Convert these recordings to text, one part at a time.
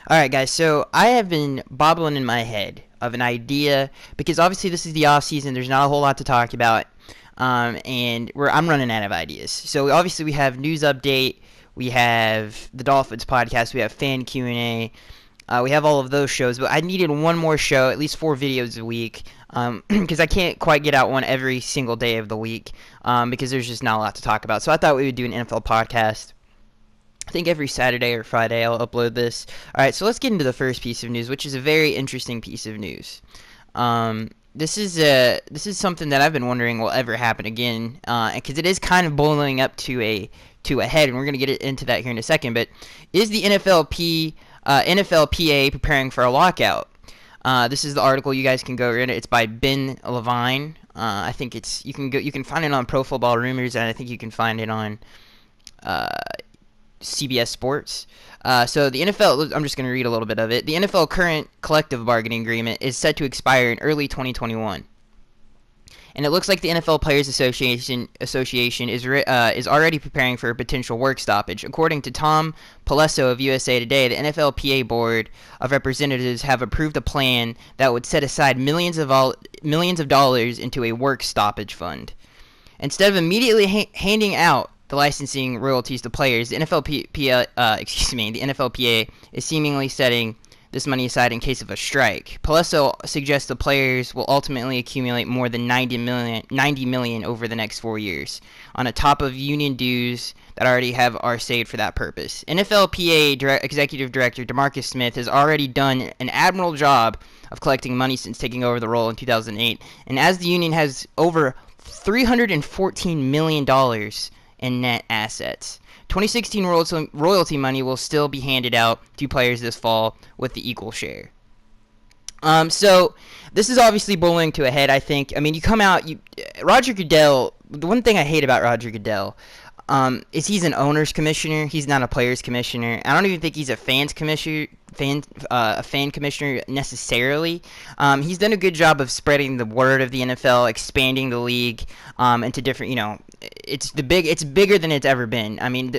Alright, guys, so I have been bobbling in my head of an idea because obviously this is the off season. There's not a whole lot to talk about, and I'm running out of ideas. So obviously we have news update, we have the Dolphins podcast, we have fan Q&A, we have all of those shows. But I needed one more show, at least 4 videos a week, because I can't quite get out one every single day of the week, because there's just not a lot to talk about. So I thought we would do an NFL podcast. I think every Saturday or Friday I'll upload this. Alright, so let's get into the first piece of news, which is a very interesting piece of news. This is something that I've been wondering will ever happen again, because it is kind of boiling up to a head, and we're going to get into that here in a second. But is the NFLPA preparing for a lockout? This is the article. You guys can go read it. It's by Ben Levine. I think you can find it on Pro Football Rumors, and I think you can find it on CBS Sports. So the NFL, I'm just going to read a little bit of it. The NFL current collective bargaining agreement is set to expire in early 2021. And it looks like the NFL Players Association is already preparing for a potential work stoppage. According to Tom Palesso of USA Today, the NFLPA Board of Representatives have approved a plan that would set aside millions of dollars into a work stoppage fund. Instead of immediately handing out the licensing royalties to players, the NFLPA is seemingly setting this money aside in case of a strike. Palesso suggests the players will ultimately accumulate more than $90 million over the next 4 years, on a top of union dues that are saved for that purpose. NFLPA Executive Director DeMarcus Smith has already done an admirable job of collecting money since taking over the role in 2008, and as the union has over $314 million in net assets. 2016 royalty money will still be handed out to players this fall with the equal share. So this is obviously boiling to a head, I think. I mean, Roger Goodell, the one thing I hate about Roger Goodell is he's an owner's commissioner. He's not a player's commissioner. I don't even think he's a fan commissioner necessarily. He's done a good job of spreading the word of the NFL, expanding the league into different, it's bigger than it's ever been. I mean,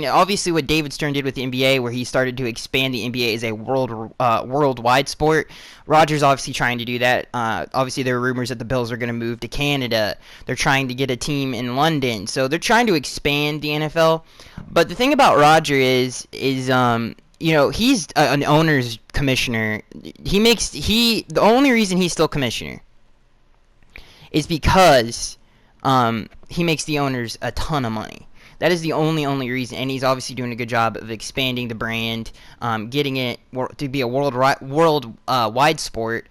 obviously what David Stern did with the NBA, where he started to expand the NBA as a worldwide sport. Roger's obviously trying to do that. Obviously there are rumors that the Bills are going to move to Canada. They're trying to get a team in London. So they're trying to expand the NFL. But the thing about Roger is he's an owner's commissioner. The only reason he's still commissioner is because he makes the owners a ton of money. That is the only reason, and he's obviously doing a good job of expanding the brand, getting it to be a worldwide sport,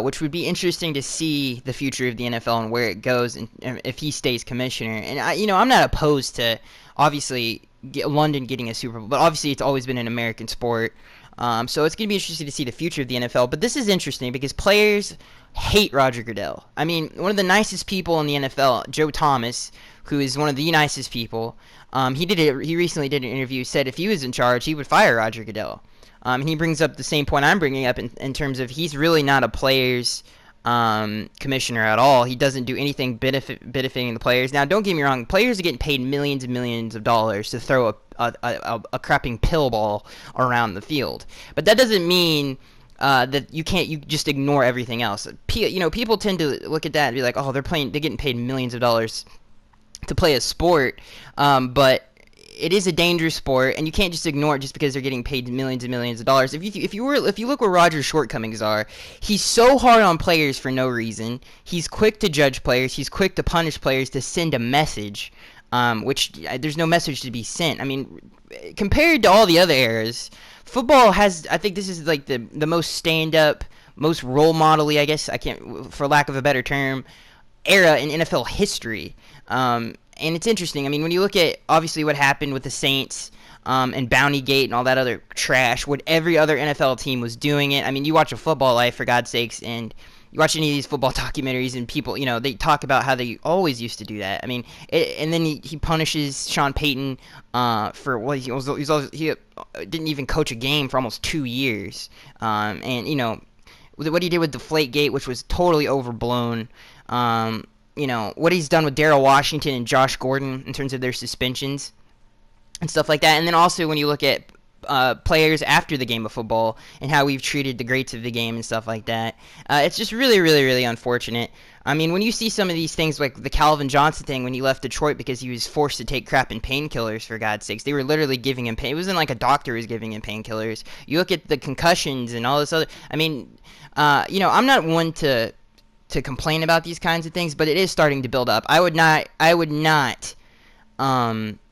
which would be interesting to see the future of the NFL and where it goes, and if he stays commissioner. And I'm not opposed to obviously London getting a Super Bowl, but obviously it's always been an American sport. So it's going to be interesting to see the future of the NFL. But this is interesting because players hate Roger Goodell. I mean, one of the nicest people in the NFL, Joe Thomas, who is one of the nicest people, he recently did an interview, said if he was in charge, he would fire Roger Goodell. And he brings up the same point I'm bringing up in terms of he's really not a player's commissioner at all. He doesn't do anything benefiting the players. Now, don't get me wrong, players are getting paid millions and millions of dollars to throw a crapping pill ball around the field. But that doesn't mean that you just ignore everything else. People tend to look at that and be like, oh, they're getting paid millions of dollars to play a sport, but it is a dangerous sport, and you can't just ignore it just because they're getting paid millions and millions of dollars. If you look where Roger's shortcomings are, he's so hard on players for no reason. He's quick to judge players. He's quick to punish players to send a message, which there's no message to be sent. I mean, compared to all the other eras, football has, I think this is like the most stand-up, most role model-y, I guess, for lack of a better term, era in NFL history. And it's interesting. I mean, when you look at, obviously, what happened with the Saints and Bountygate and all that other trash, what every other NFL team was doing it. I mean, you watch A Football Life, for God's sakes, and you watch any of these football documentaries, and people, they talk about how they always used to do that. I mean, and then he punishes Sean Payton for what he didn't even coach a game for almost 2 years. And, what he did with Deflategate, which was totally overblown. What he's done with Darrell Washington and Josh Gordon in terms of their suspensions and stuff like that. And then also when you look at players after the game of football and how we've treated the greats of the game and stuff like that. It's just really, really, really unfortunate. I mean, when you see some of these things like the Calvin Johnson thing when he left Detroit because he was forced to take crap and painkillers, for God's sakes. They were literally giving him pain. It wasn't like a doctor was giving him painkillers. You look at the concussions and all this other. I mean, I'm not one to complain about these kinds of things, but it is starting to build up. I would not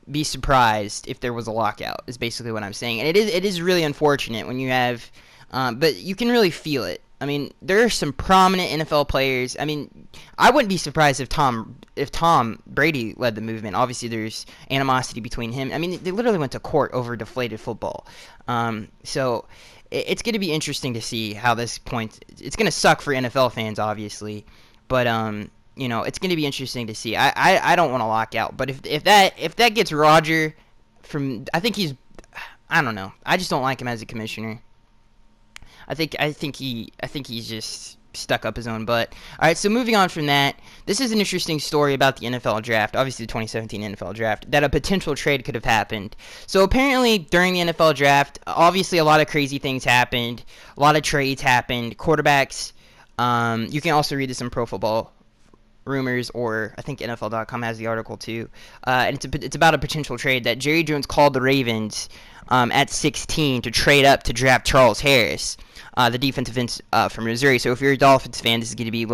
be surprised if there was a lockout, is basically what I'm saying. And it is really unfortunate when you have, but you can really feel it. I mean, there are some prominent NFL players. I mean, I wouldn't be surprised if Tom Brady led the movement. Obviously, there's animosity between him. I mean, they literally went to court over deflated football. So it's going to be interesting to see how this point. It's going to suck for NFL fans, obviously, but it's going to be interesting to see. I don't want to lock out, but if that gets Roger from, I don't know. I just don't like him as a commissioner. I think he's just stuck up his own butt. All right, so moving on from that, this is an interesting story about the NFL draft, obviously the 2017 NFL draft, that a potential trade could have happened. So apparently during the NFL draft, obviously a lot of crazy things happened, a lot of trades happened, quarterbacks. You can also read this in Pro Football Rumors, or I think NFL.com has the article too. And it's about a potential trade that Jerry Jones called the Ravens at 16 to trade up to draft Charles Harris, the defensive end from Missouri. So if you're a Dolphins fan, this is going to be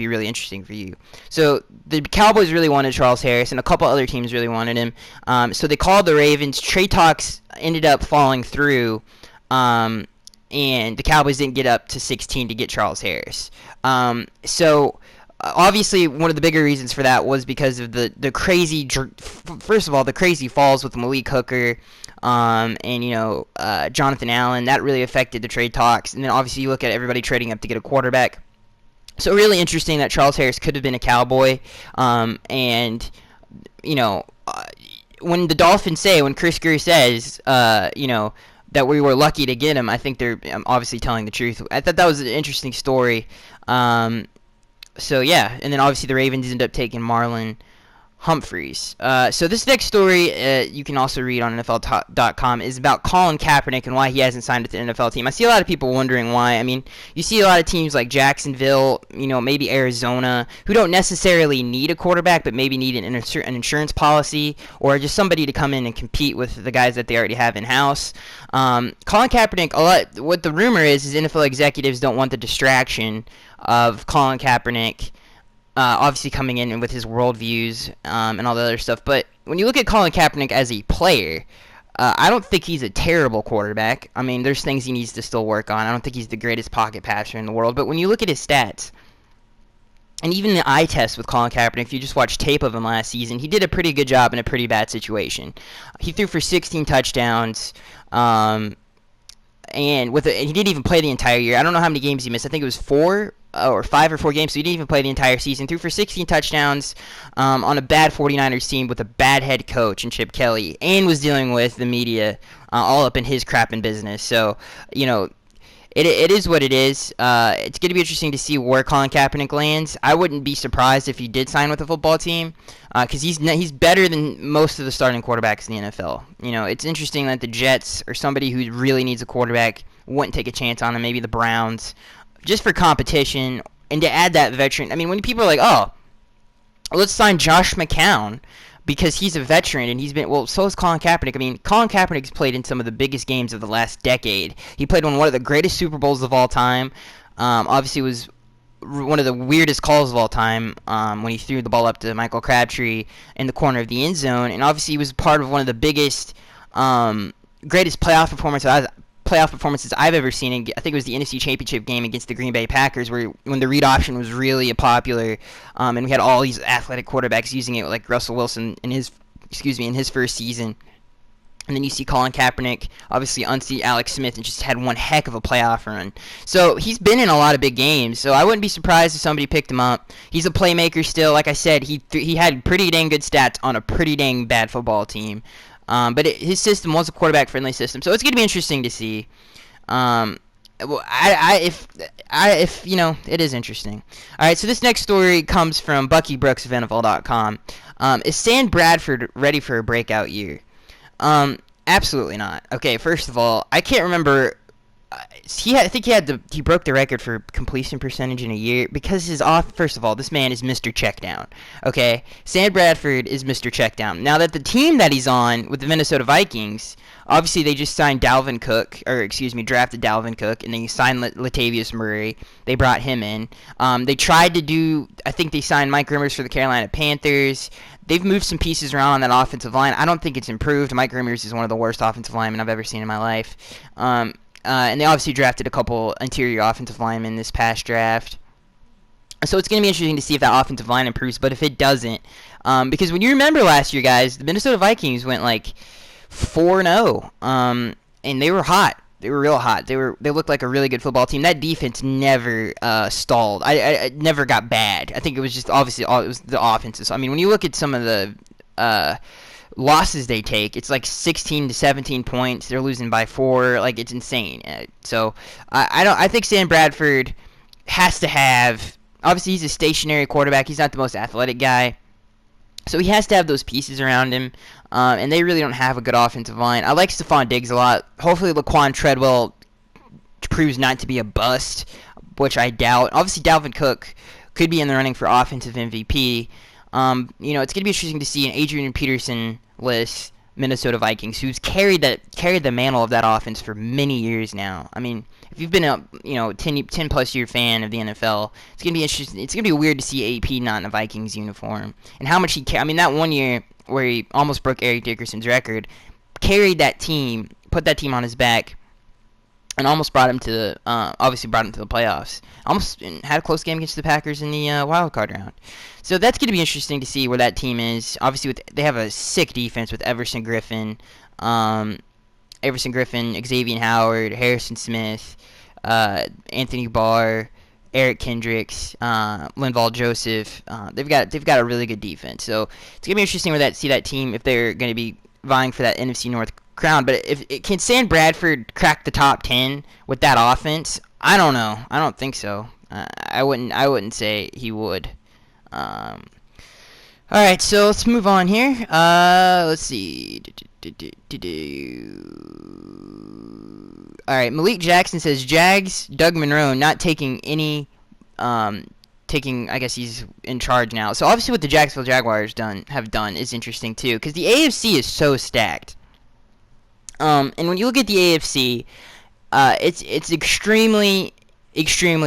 really interesting for you. So the Cowboys really wanted Charles Harris, and a couple other teams really wanted him. So they called the Ravens. Trade talks ended up falling through, and the Cowboys didn't get up to 16 to get Charles Harris. Obviously, one of the bigger reasons for that was because of the crazy, first of all, the crazy falls with Malik Hooker, and Jonathan Allen. That really affected the trade talks. And then obviously you look at everybody trading up to get a quarterback. So really interesting that Charles Harris could have been a Cowboy. When the Dolphins when Chris Greer says, that we were lucky to get him, I think they're obviously telling the truth. I thought that was an interesting story. So yeah, and then obviously the Ravens end up taking Marlon Humphreys. So this next story you can also read on NFL.com is about Colin Kaepernick and why he hasn't signed with the NFL team. I see a lot of people wondering why. I mean, you see a lot of teams like Jacksonville, maybe Arizona, who don't necessarily need a quarterback, but maybe need an insurance policy or just somebody to come in and compete with the guys that they already have in-house. Colin Kaepernick, what the rumor is NFL executives don't want the distraction of Colin Kaepernick obviously coming in with his worldviews and all the other stuff. But when you look at Colin Kaepernick as a player, I don't think he's a terrible quarterback. I mean, there's things he needs to still work on. I don't think he's the greatest pocket passer in the world. But when you look at his stats, and even the eye test with Colin Kaepernick, if you just watch tape of him last season, he did a pretty good job in a pretty bad situation. He threw for 16 touchdowns, and he didn't even play the entire year. I don't know how many games he missed. I think it was 4 or 5 or 4 games, so he didn't even play the entire season. Threw for 16 touchdowns on a bad 49ers team with a bad head coach in Chip Kelly, and was dealing with the media all up in his crap and business. So, it is what it is. It's going to be interesting to see where Colin Kaepernick lands. I wouldn't be surprised if he did sign with a football team, because he's better than most of the starting quarterbacks in the NFL. It's interesting that the Jets, or somebody who really needs a quarterback, wouldn't take a chance on him. Maybe the Browns, just for competition, and to add that veteran. I mean, when people are like, oh, let's sign Josh McCown because he's a veteran, and so is Colin Kaepernick. I mean, Colin Kaepernick's played in some of the biggest games of the last decade. He played on one of the greatest Super Bowls of all time. Obviously, it was one of the weirdest calls of all time when he threw the ball up to Michael Crabtree in the corner of the end zone, and obviously he was part of one of the biggest, greatest playoff performances I've ever seen. I think it was the NFC Championship game against the Green Bay Packers, when the read option was really popular, and we had all these athletic quarterbacks using it, like Russell Wilson in his first season. And then you see Colin Kaepernick, obviously unseat Alex Smith, and just had one heck of a playoff run. So he's been in a lot of big games, so I wouldn't be surprised if somebody picked him up. He's a playmaker still. Like I said, he had pretty dang good stats on a pretty dang bad football team. But his system was a quarterback-friendly system, so it's going to be interesting to see. It is interesting. All right, so this next story comes from Bucky Brooks of NFL.com. Is Sam Bradford ready for a breakout year? Absolutely not. Okay, first of all, I can't remember. I think he broke the record for completion percentage in a year because his off. First of all, this man is Mr. Checkdown. Okay, Sam Bradford is Mr. Checkdown. Now that the team that he's on with the Minnesota Vikings, obviously they just signed Dalvin Cook, or excuse me, drafted Dalvin Cook, and they signed Latavius Murray. They brought him in. They tried to do. I think they signed Mike Rimmers for the Carolina Panthers. They've moved some pieces around on that offensive line. I don't think it's improved. Mike Rimmers is one of the worst offensive linemen I've ever seen in my life. And they obviously drafted a couple interior offensive linemen this past draft. So it's going to be interesting to see if that offensive line improves. But if it doesn't, because when you remember last year, guys, the Minnesota Vikings went like 4-0, and they were hot. They were real hot. They looked like a really good football team. That defense never stalled. I never got bad. I think it was just obviously it was the offenses. I mean, when you look at some of the losses they take, it's like 16 to 17 points. They're losing by 4. Like, it's insane. So I think Sam Bradford has to have. Obviously, he's a stationary quarterback. He's not the most athletic guy. So he has to have those pieces around him, and they really don't have a good offensive line. I like Stephon Diggs a lot. Hopefully Laquan Treadwell proves not to be a bust, which I doubt. Obviously Dalvin Cook could be in the running for offensive MVP. It's going to be interesting to see an Adrian Peterson-less Minnesota Vikings, who's carried the mantle of that offense for many years now. I mean, if you've been a 10 plus year fan of the NFL, it's gonna be interesting. It's gonna be weird to see AP not in a Vikings uniform and how much I mean, that one year where he almost broke Eric Dickerson's record, carried that team, put that team on his back, and almost brought him to the playoffs. Almost had a close game against the Packers in the wild card round. So that's going to be interesting to see where that team is. Obviously, they have a sick defense with Everson Griffin, Xavier Howard, Harrison Smith, Anthony Barr, Eric Kendricks, Linval Joseph. They've got a really good defense. So it's going to be interesting see that team if they're going to be vying for that NFC North crown. But can Sam Bradford crack the top 10 with that offense? I don't know. I don't think so. I wouldn't say he would. All right, so let's move on here. Let's see. All right, Malik Jackson says Jags Doug Monroe not taking any I guess he's in charge now. So obviously what the Jacksonville Jaguars have done is interesting too, because the AFC is so stacked. And when you look at the AFC, it's extremely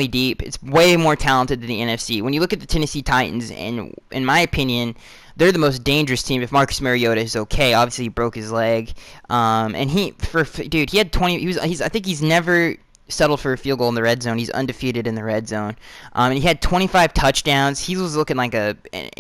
deep. It's way more talented than the NFC. When you look at the Tennessee Titans, and in my opinion, they're the most dangerous team if Marcus Mariota is okay. Obviously, he broke his leg, and he had 20. I think he's never settled for a field goal in the red zone. He's undefeated in the red zone, and he had 25 touchdowns. He was looking like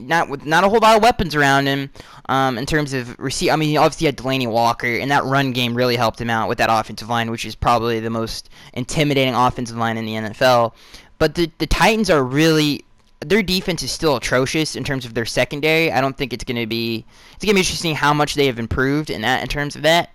not a whole lot of weapons around him in terms of receive. I mean, he obviously had Delaney Walker, and that run game really helped him out with that offensive line, which is probably the most intimidating offensive line in the NFL. But the Titans are really. Their defense is still atrocious in terms of their secondary. I don't think it's going to be. It's going to be interesting how much they have improved in terms of that.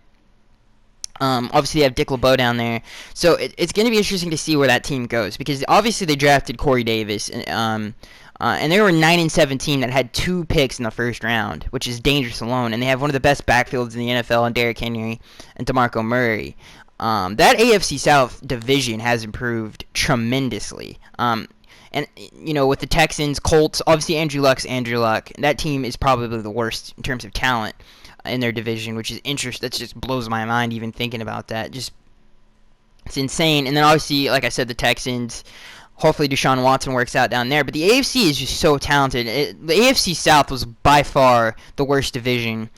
Obviously, they have Dick LeBeau down there. So it's going to be interesting to see where that team goes, because obviously they drafted Corey Davis, and they were 9-17 that had 2 picks in the first round, which is dangerous alone. And they have one of the best backfields in the NFL in Derrick Henry and DeMarco Murray. That AFC South division has improved tremendously. And, with the Texans, Colts, obviously Andrew Luck. That team is probably the worst in terms of talent in their division, which is interesting. That just blows my mind even thinking about that. It's insane. And then obviously, like I said, the Texans. Hopefully Deshaun Watson works out down there. But the AFC is just so talented. The AFC South was by far the worst division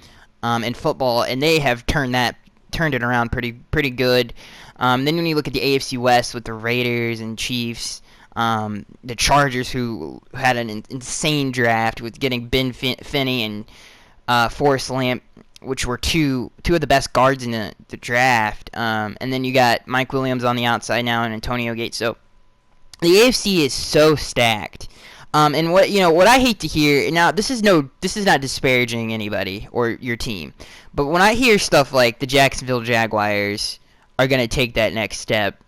in football, and they have turned it around pretty good. Then when you look at the AFC West with the Raiders and Chiefs, the Chargers, who had an insane draft with getting Ben Finney and Forrest Lamp, which were two of the best guards in the draft. And then you got Mike Williams on the outside now and Antonio Gates. So the AFC is so stacked. And what I hate to hear, now this is not disparaging anybody or your team, but when I hear stuff like the Jacksonville Jaguars are going to take that next step,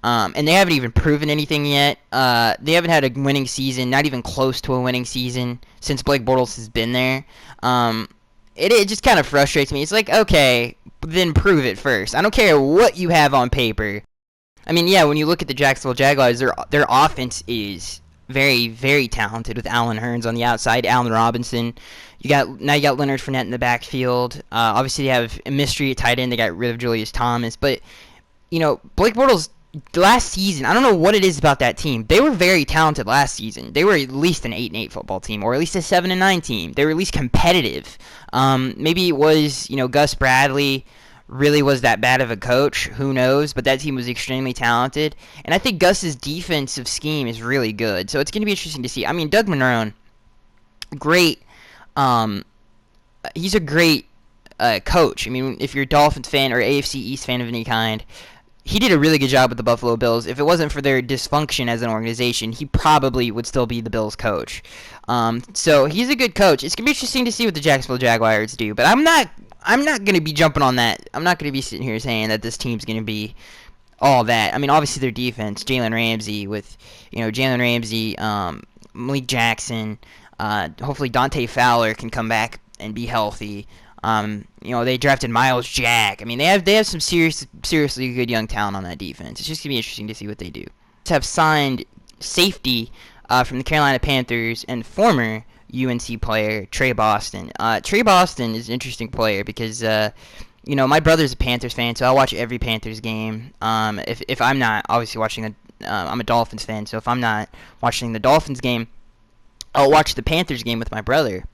and they haven't even proven anything yet. They haven't had a winning season, not even close to a winning season, since Blake Bortles has been there. it just kind of frustrates me. It's like, okay, then prove it first. I don't care what you have on paper. I mean, yeah, when you look at the Jacksonville Jaguars, their offense is very, very talented with Allen Hurns on the outside, Allen Robinson. You got Leonard Fournette in the backfield. Obviously, they have a mystery at tight end. They got rid of Julius Thomas, but Blake Bortles last season, I don't know what it is about that team. They were very talented last season. They were at least an 8-8 football team, or at least a 7-9 team. They were at least competitive. Maybe it was, Gus Bradley really was that bad of a coach. Who knows? But that team was extremely talented. And I think Gus's defensive scheme is really good. So it's going to be interesting to see. I mean, Doug Marrone, great. He's a great coach. I mean, if you're a Dolphins fan or AFC East fan of any kind, he did a really good job with the Buffalo Bills. If it wasn't for their dysfunction as an organization, he probably would still be the Bills coach. So he's a good coach. It's gonna be interesting to see what the Jacksonville Jaguars do. But I'm not gonna be jumping on that. I'm not gonna be sitting here saying that this team's gonna be all that. I mean, obviously their defense, Jalen Ramsey, Malik Jackson. Hopefully Dante Fowler can come back and be healthy. They drafted Miles Jack. I mean, they have some seriously good young talent on that defense. It's just gonna be interesting to see what they do. Have signed safety from the Carolina Panthers and former UNC player Trey Boston. Trey Boston is an interesting player because my brother's a Panthers fan, so I watch every Panthers game. If I'm not obviously watching I'm a Dolphins fan, so if I'm not watching the Dolphins game, I'll watch the Panthers game with my brother.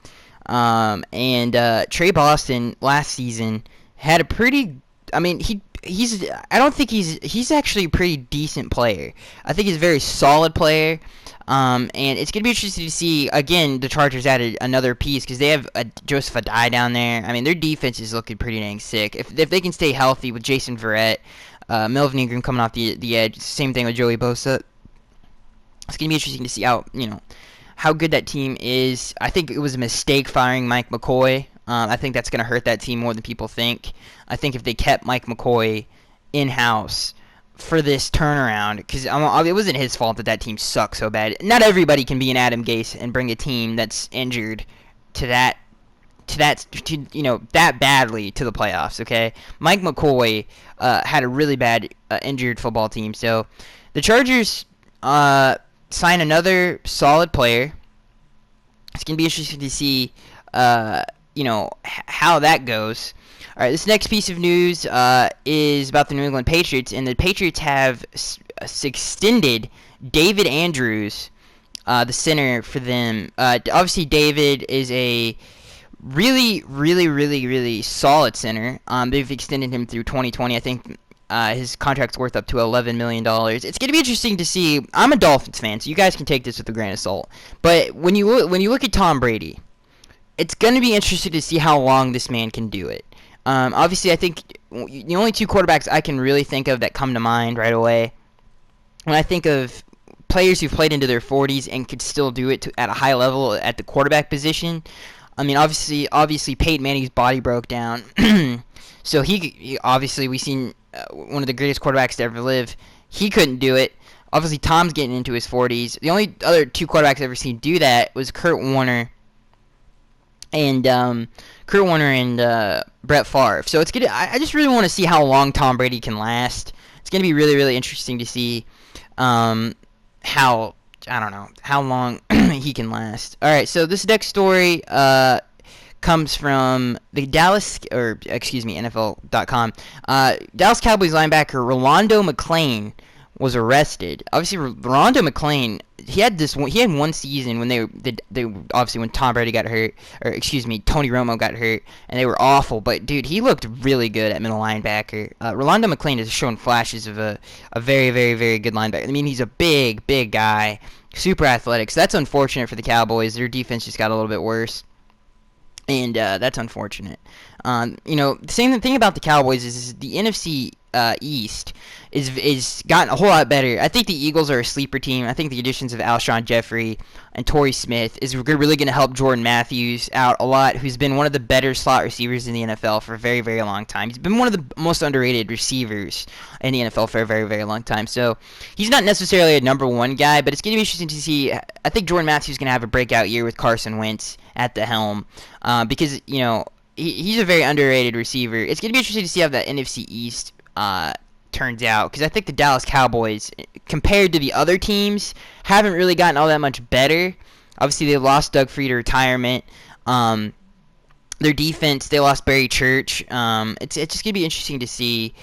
Trey Boston last season had a pretty. I mean, he's. I don't think he's actually a pretty decent player. I think he's a very solid player. And it's gonna be interesting to see. Again, the Chargers added another piece because they have Joseph Adai down there. I mean, their defense is looking pretty dang sick. If they can stay healthy with Jason Verrett, Melvin Ingram coming off the edge, same thing with Joey Bosa. It's gonna be interesting to see how good that team is. I think it was a mistake firing Mike McCoy. I think that's going to hurt that team more than people think. I think if they kept Mike McCoy in-house for this turnaround, because it wasn't his fault that team sucked so bad. Not everybody can be an Adam Gase and bring a team that's injured that badly to the playoffs, okay? Mike McCoy had a really bad injured football team. So the Chargers sign another solid player. It's going to be interesting to see, how that goes. All right, this next piece of news is about the New England Patriots, and the Patriots have extended David Andrews, the center, for them. Obviously, David is a really, really, really, really solid center. They've extended him through 2020. I think his contract's worth up to $11 million. It's going to be interesting to see. I'm a Dolphins fan, so you guys can take this with a grain of salt. But when you look at Tom Brady, it's going to be interesting to see how long this man can do it. Obviously, I think the only two quarterbacks I can really think of that come to mind right away when I think of players who've played into their 40s and could still do it at a high level at the quarterback position. I mean, obviously Peyton Manning's body broke down, so he obviously we've seen one of the greatest quarterbacks to ever live. He couldn't do it. Obviously, Tom's getting into his 40s. The only other two quarterbacks I've ever seen do that was Kurt Warner and Brett Favre. So it's good. I just really want to see how long Tom Brady can last. It's going to be really, really interesting to see how long he can last. All right, so this next story comes from the NFL.com. Dallas Cowboys linebacker Rolando McClain was arrested. Obviously, Rolando McClain, he had one season when they obviously when Tom Brady got hurt, Tony Romo got hurt, and they were awful. But dude, he looked really good at middle linebacker. Rolando McClain has shown flashes of a very, very, very good linebacker. I mean, he's a big guy, super athletic. So that's unfortunate for the Cowboys. Their defense just got a little bit worse. And that's unfortunate. The same thing about the Cowboys is the NFC East is gotten a whole lot better. I think the Eagles are a sleeper team. I think the additions of Alshon Jeffrey and Torrey Smith is really going to help Jordan Matthews out a lot, who's been one of the better slot receivers in the NFL for a very, very long time. He's been one of the most underrated receivers in the NFL for a very, very long time. So he's not necessarily a number one guy, but it's going to be interesting to see. I think Jordan Matthews is going to have a breakout year with Carson Wentz at the helm, because he's a very underrated receiver. It's gonna be interesting to see how that NFC East turns out, because I think the Dallas Cowboys, compared to the other teams, haven't really gotten all that much better. Obviously, they lost Doug Free to retirement. Their defense, they lost Barry Church. It's just gonna be interesting to see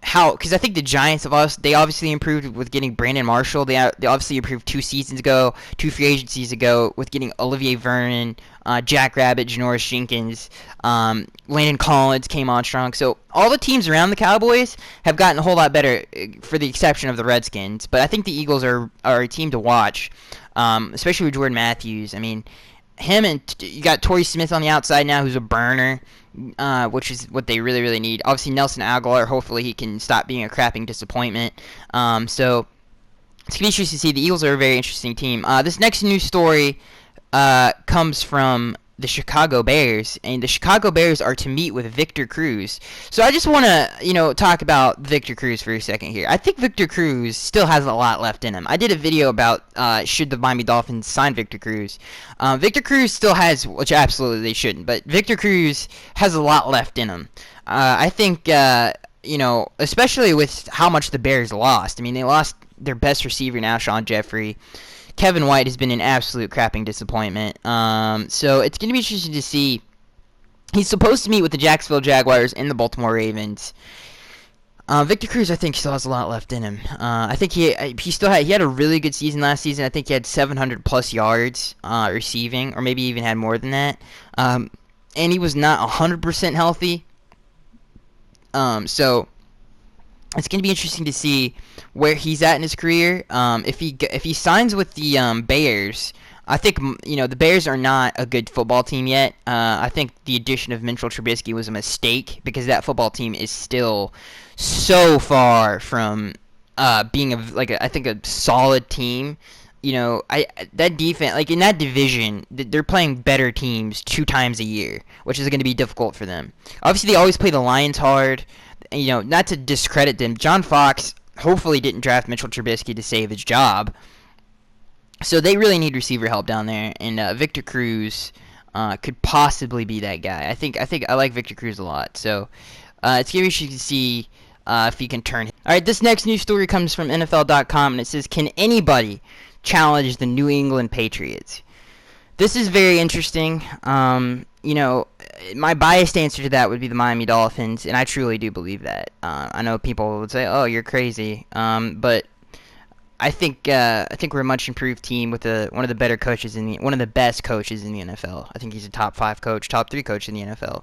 how, because I think the Giants they obviously improved with getting Brandon Marshall. They obviously improved 2 seasons ago, 2 free agencies ago, with getting Olivier Vernon, Jack Rabbit, Janoris Jenkins, Landon Collins came on strong. So all the teams around the Cowboys have gotten a whole lot better, for the exception of the Redskins. But I think the Eagles are a team to watch, especially with Jordan Matthews. I mean, him, and you got Torrey Smith on the outside now, who's a burner, which is what they really, really need. Obviously, Nelson Aguilar, hopefully he can stop being a crapping disappointment. So it's going to be interesting to see. The Eagles are a very interesting team. This next news story comes from the Chicago Bears, and the Chicago Bears are to meet with Victor Cruz. So I just want to, talk about Victor Cruz for a second here. I think Victor Cruz still has a lot left in him. I did a video about should the Miami Dolphins sign Victor Cruz. Victor Cruz still has, which absolutely they shouldn't, but Victor Cruz has a lot left in him. I think, especially with how much the Bears lost. I mean, they lost their best receiver now, Sean Jeffrey. Kevin White has been an absolute crapping disappointment. So it's going to be interesting to see. He's supposed to meet with the Jacksonville Jaguars and the Baltimore Ravens. Victor Cruz, I think, still has a lot left in him. I think he had a really good season last season. I think he had 700 plus yards receiving, or maybe even had more than that. And he was not 100% healthy. So it's going to be interesting to see where he's at in his career. If he signs with the Bears, I think the Bears are not a good football team yet. I think the addition of Mitchell Trubisky was a mistake, because that football team is still so far from being a solid team. That defense, in that division, they're playing better teams 2 times a year, which is going to be difficult for them. Obviously, they always play the Lions hard. Not to discredit them, John Fox hopefully didn't draft Mitchell Trubisky to save his job. So they really need receiver help down there, and Victor Cruz could possibly be that guy. I think I like Victor Cruz a lot. So it's going to be interesting to see if he can turn. All right, this next news story comes from NFL.com, and it says, "Can anybody challenge the New England Patriots?" This is very interesting. My biased answer to that would be the Miami Dolphins, and I truly do believe that. I know people would say, "Oh, you're crazy," but I think we're a much improved team with one of the better coaches one of the best coaches in the NFL. I think he's a top 5 coach, top 3 coach in the NFL.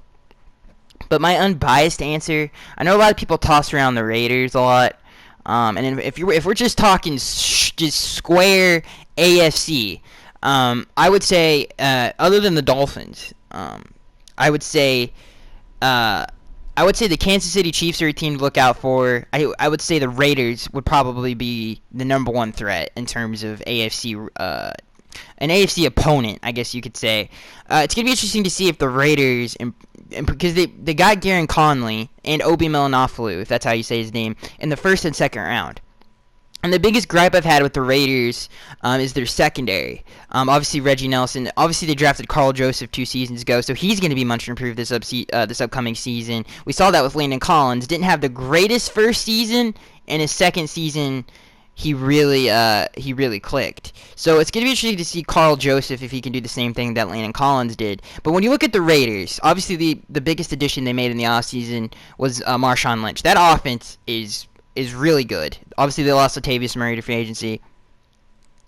But my unbiased answer, I know a lot of people toss around the Raiders a lot, and if we're just talking just square AFC. I would say, other than the Dolphins, I would say the Kansas City Chiefs are a team to look out for. I would say the Raiders would probably be the number 1 threat in terms of AFC, an AFC opponent, I guess you could say. It's gonna be interesting to see if the Raiders, because they got Garen Conley and Obi Melanofalu, if that's how you say his name, in the first and second round. And the biggest gripe I've had with the Raiders is their secondary. Obviously, Reggie Nelson. Obviously, they drafted Carl Joseph 2 seasons ago, so he's going to be much improved this upcoming season. We saw that with Landon Collins. Didn't have the greatest first season, and his second season, he really clicked. So it's going to be interesting to see Carl Joseph if he can do the same thing that Landon Collins did. But when you look at the Raiders, obviously the biggest addition they made in the offseason was Marshawn Lynch. That offense is really good. Obviously, they lost Latavius Murray to free agency.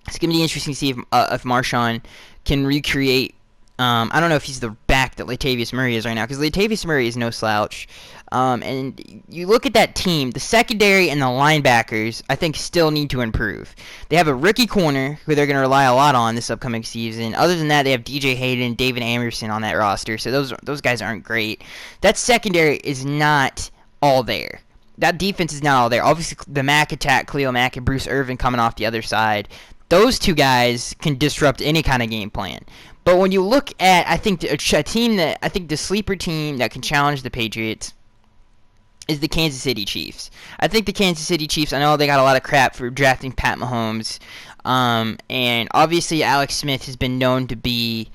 It's going to be interesting to see if Marshawn can recreate. I don't know if he's the back that Latavius Murray is right now, because Latavius Murray is no slouch. And you look at that team, the secondary and the linebackers, I think, still need to improve. They have a rookie corner who they're going to rely a lot on this upcoming season. Other than that, they have DJ Hayden, David Anderson on that roster, so those guys aren't great. That secondary is not all there. That defense is not all there. Obviously, the Mack attack, Khalil Mack and Bruce Irvin coming off the other side, those 2 guys can disrupt any kind of game plan. But when you look at, I think the sleeper team that can challenge the Patriots is the Kansas City Chiefs. I think the Kansas City Chiefs, I know they got a lot of crap for drafting Pat Mahomes, and obviously Alex Smith has been known to be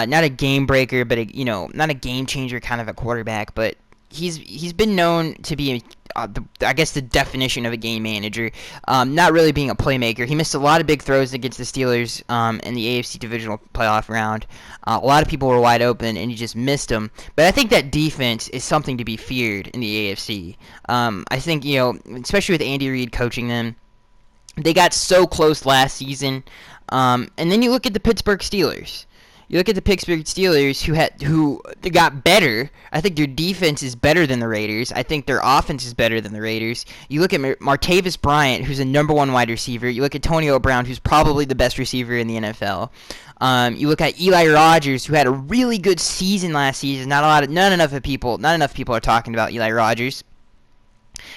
not a game breaker, but not a game changer kind of a quarterback, but he's been known to be I guess the definition of a game manager, not really being a playmaker. He missed a lot of big throws against the Steelers in the AFC divisional playoff round. A lot of people were wide open, and he just missed them. But I think that defense is something to be feared in the AFC. I think, especially with Andy Reid coaching them, they got so close last season. And then you look at the Pittsburgh Steelers. You look at the Pittsburgh Steelers, who got better. I think their defense is better than the Raiders. I think their offense is better than the Raiders. You look at Martavis Bryant, who's a number one wide receiver. You look at Antonio Brown, who's probably the best receiver in the NFL. You look at Eli Rogers, who had a really good season last season. Not enough people are talking about Eli Rogers.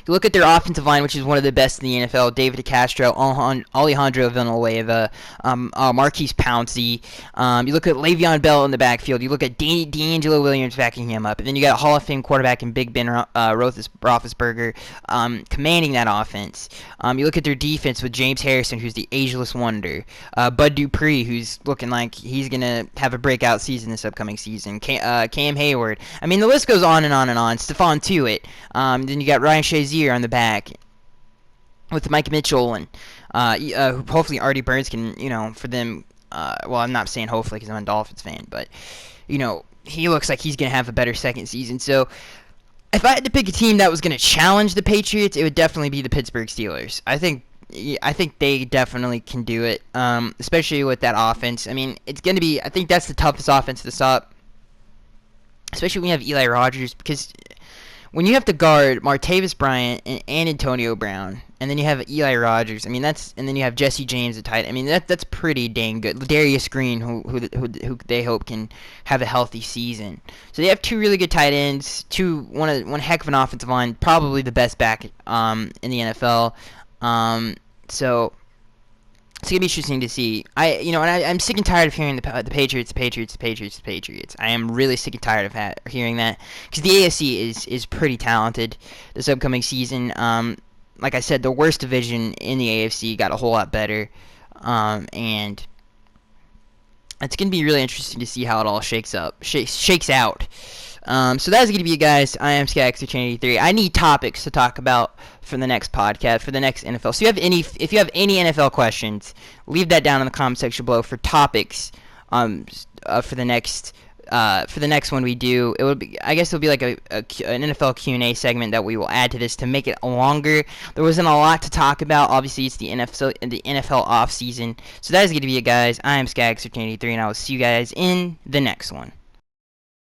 You look at their offensive line, which is one of the best in the NFL. David DeCastro, Alejandro Villanueva, Marquise Pouncey. You look at Le'Veon Bell in the backfield. You look at D'Angelo Williams backing him up. And then you got a Hall of Fame quarterback in Big Ben Roethlisberger commanding that offense. You look at their defense with James Harrison, who's the ageless wonder. Bud Dupree, who's looking like he's going to have a breakout season this upcoming season. Cam Hayward. I mean, the list goes on and on and on. Stephon Tuitt. Then you got Ryan Shazier on the back with Mike Mitchell and hopefully Artie Burns can, for them, well, I'm not saying hopefully because I'm a Dolphins fan, but, he looks like he's going to have a better second season. So if I had to pick a team that was going to challenge the Patriots, it would definitely be the Pittsburgh Steelers. I think they definitely can do it, especially with that offense. I mean, it's going to be, I think that's the toughest offense to stop, especially when you have Eli Rogers, because when you have to guard Martavis Bryant and Antonio Brown, and then you have Eli Rogers, I mean and then you have Jesse James at tight. I mean that's pretty dang good. Darius Green, who they hope can have a healthy season. So they have two really good tight ends, one heck of an offensive line, probably the best back in the NFL. So it's gonna be interesting to see. I'm sick and tired of hearing the Patriots. I am really sick and tired of hearing that, because the AFC is pretty talented this upcoming season. Like I said, the worst division in the AFC got a whole lot better, and it's gonna be really interesting to see how it all shakes out. So that's going to be it, guys. I am Skyx83. I need topics to talk about for the next podcast, for the next NFL. So if you have any NFL questions, leave that down in the comment section below for topics for the next one we do. I guess it'll be like an NFL Q&A segment that we will add to this to make it longer. There wasn't a lot to talk about. Obviously, it's the NFL off season. So that is going to be it, guys. I am Skyx83, and I will see you guys in the next one.